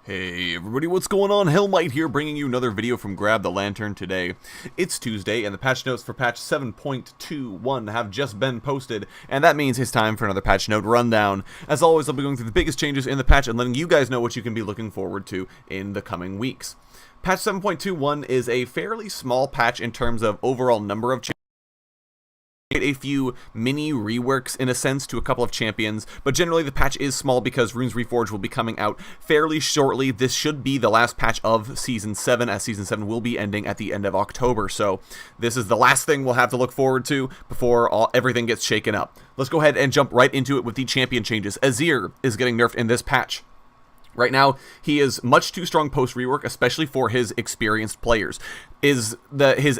Hey everybody, what's going on? Hellmite here, bringing you another video from Grab the Lantern today. It's Tuesday, and the patch notes for patch 7.21 have just been posted, and that means it's time for another patch note rundown. As always, I'll be going through the biggest changes in the patch and letting you guys know what you can be looking forward to in the coming weeks. Patch 7.21 is a fairly small patch in terms of overall number of changes. A few mini reworks in a sense to a couple of champions, but generally the patch is small because Runes Reforged will be coming out fairly shortly. This should be the last patch of Season 7, as Season 7 will be ending at the end of October, so this is the last thing we'll have to look forward to before everything gets shaken up. Let's go ahead and jump right into it with the champion changes. Azir is getting nerfed in this patch. Right now, he is much too strong post-rework, especially for his experienced players. His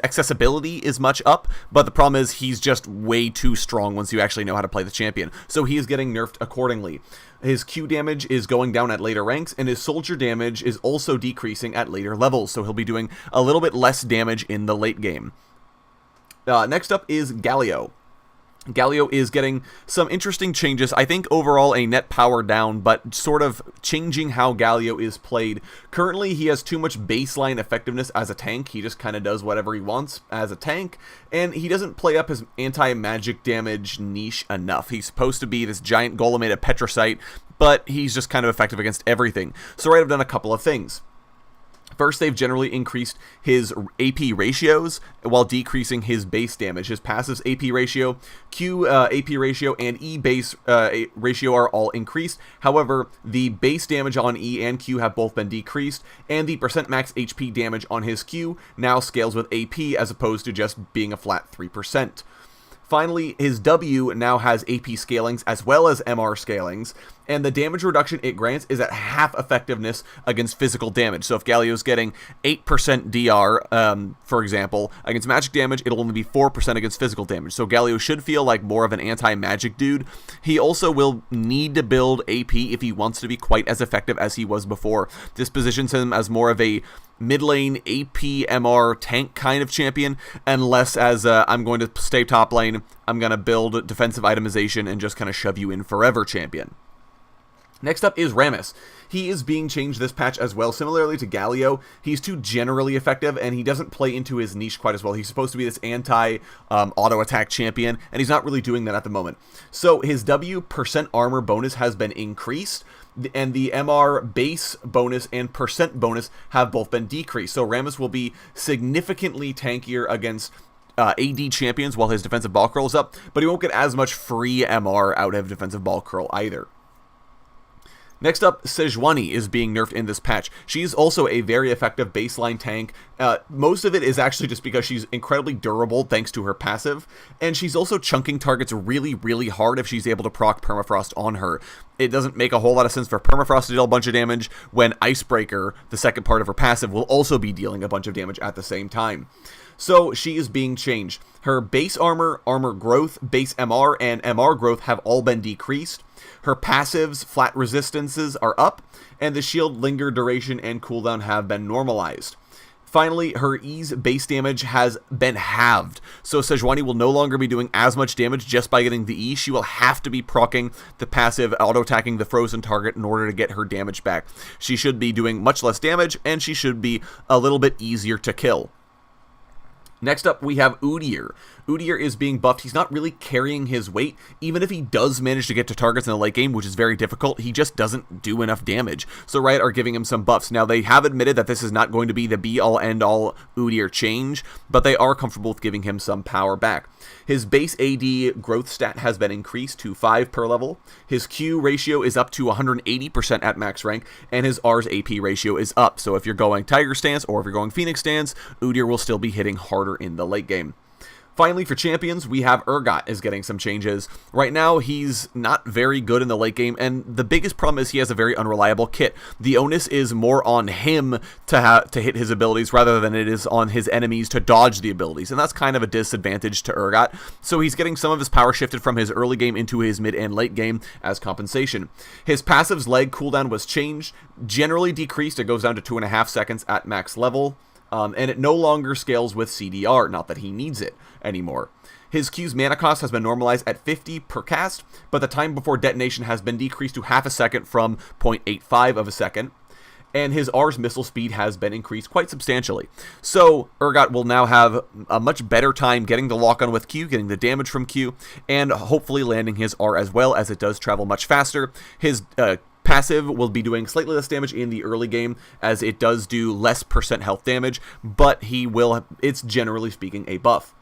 accessibility is much up, but the problem is he's just way too strong once you actually know how to play the champion. So he is getting nerfed accordingly. His Q damage is going down at later ranks, and his soldier damage is also decreasing at later levels, so he'll be doing a little bit less damage in the late game. Next up is Galio. Galio is getting some interesting changes. I think overall a net power down, but sort of changing how Galio is played. Currently, he has too much baseline effectiveness as a tank. He just kind of does whatever he wants as a tank, and he doesn't play up his anti-magic damage niche enough. He's supposed to be this giant golem made of Petrocite, but he's just kind of effective against everything. So right, I've done a couple of things. First, they've generally increased his AP ratios while decreasing his base damage. His passive's AP ratio, Q AP ratio, and E base ratio are all increased. However, the base damage on E and Q have both been decreased, and the percent max HP damage on his Q now scales with AP as opposed to just being a flat 3%. Finally, his W now has AP scalings as well as MR scalings, and the damage reduction it grants is at half effectiveness against physical damage. So if Galio's getting 8% DR, for example, against magic damage, it'll only be 4% against physical damage. So Galio should feel like more of an anti-magic dude. He also will need to build AP if he wants to be quite as effective as he was before. This positions him as more of a mid lane AP MR tank kind of champion, and less as I'm going to stay top lane, I'm going to build defensive itemization and just kind of shove you in forever champion. Next up is Rammus. He is being changed this patch as well. Similarly to Galio, he's too generally effective, and he doesn't play into his niche quite as well. He's supposed to be this anti-auto-attack champion, and he's not really doing that at the moment. So his W percent armor bonus has been increased, and the MR base bonus and percent bonus have both been decreased. So Rammus will be significantly tankier against AD champions while his defensive ball curl is up, but he won't get as much free MR out of defensive ball curl either. Next up, Sejuani is being nerfed in this patch. She's also a very effective baseline tank. Most of it is actually just because she's incredibly durable thanks to her passive, and she's also chunking targets really, really hard if she's able to proc Permafrost on her. It doesn't make a whole lot of sense for Permafrost to deal a bunch of damage when Icebreaker, the second part of her passive, will also be dealing a bunch of damage at the same time. So she is being changed. Her base armor, armor growth, base MR, and MR growth have all been decreased. Her passives, flat resistances, are up, and the shield linger duration and cooldown have been normalized. Finally, her E's base damage has been halved, so Sejuani will no longer be doing as much damage just by getting the E. She will have to be proccing the passive, auto-attacking the frozen target in order to get her damage back. She should be doing much less damage, and she should be a little bit easier to kill. Next up, we have Udyr. Udyr is being buffed. He's not really carrying his weight. Even if he does manage to get to targets in the late game, which is very difficult, he just doesn't do enough damage. So Riot are giving him some buffs. Now, they have admitted that this is not going to be the be-all, end-all Udyr change, but they are comfortable with giving him some power back. His base AD growth stat has been increased to 5 per level. His Q ratio is up to 180% at max rank, and his R's AP ratio is up. So if you're going Tiger stance or if you're going Phoenix stance, Udyr will still be hitting harder in the late game. Finally, for champions, we have Urgot is getting some changes. Right now, he's not very good in the late game, and the biggest problem is he has a very unreliable kit. The onus is more on him to hit his abilities rather than it is on his enemies to dodge the abilities, and that's kind of a disadvantage to Urgot. So he's getting some of his power shifted from his early game into his mid and late game as compensation. His passive's leg cooldown was changed, generally decreased. It goes down to 2.5 seconds at max level. And it no longer scales with CDR, not that he needs it anymore. His Q's mana cost has been normalized at 50 per cast, but the time before detonation has been decreased to half a second from 0.85 of a second. and his R's missile speed has been increased quite substantially. So Urgot will now have a much better time getting the lock on with Q, getting the damage from Q, and hopefully landing his R as well, as it does travel much faster. His passive will be doing slightly less damage in the early game, as it does do less % health damage, but it's generally speaking a buff.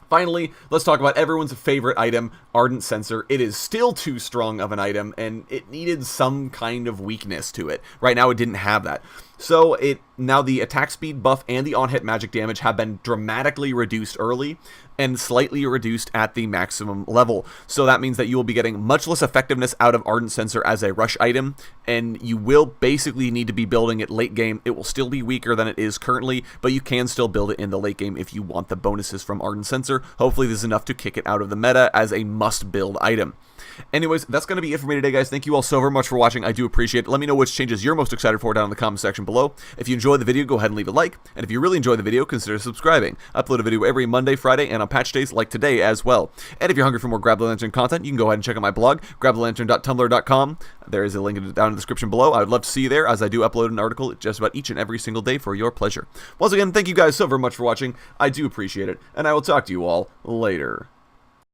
Finally, let's talk about everyone's favorite item, Ardent Sensor. It is still too strong of an item, and it needed some kind of weakness to it. Right now, it didn't have that. So now the attack speed buff and the on-hit magic damage have been dramatically reduced early and slightly reduced at the maximum level. So that means that you will be getting much less effectiveness out of Ardent Sensor as a rush item, and you will basically need to be building it late game. It will still be weaker than it is currently, but you can still build it in the late game if you want the bonuses from Ardent Sensor. Hopefully this is enough to kick it out of the meta as a must-build item. Anyways, that's going to be it for me today, guys. Thank you all so very much for watching. I do appreciate it. Let me know which changes you're most excited for down in the comment section below. If you enjoyed the video, go ahead and leave a like. And if you really enjoyed the video, consider subscribing. I upload a video every Monday, Friday, and on patch days like today as well. And if you're hungry for more Grab the Lantern content, you can go ahead and check out my blog, grabthelantern.tumblr.com. There is a link down in the description below. I would love to see you there, as I do upload an article just about each and every single day for your pleasure. Once again, thank you guys so very much for watching. I do appreciate it, and I will talk to you all later.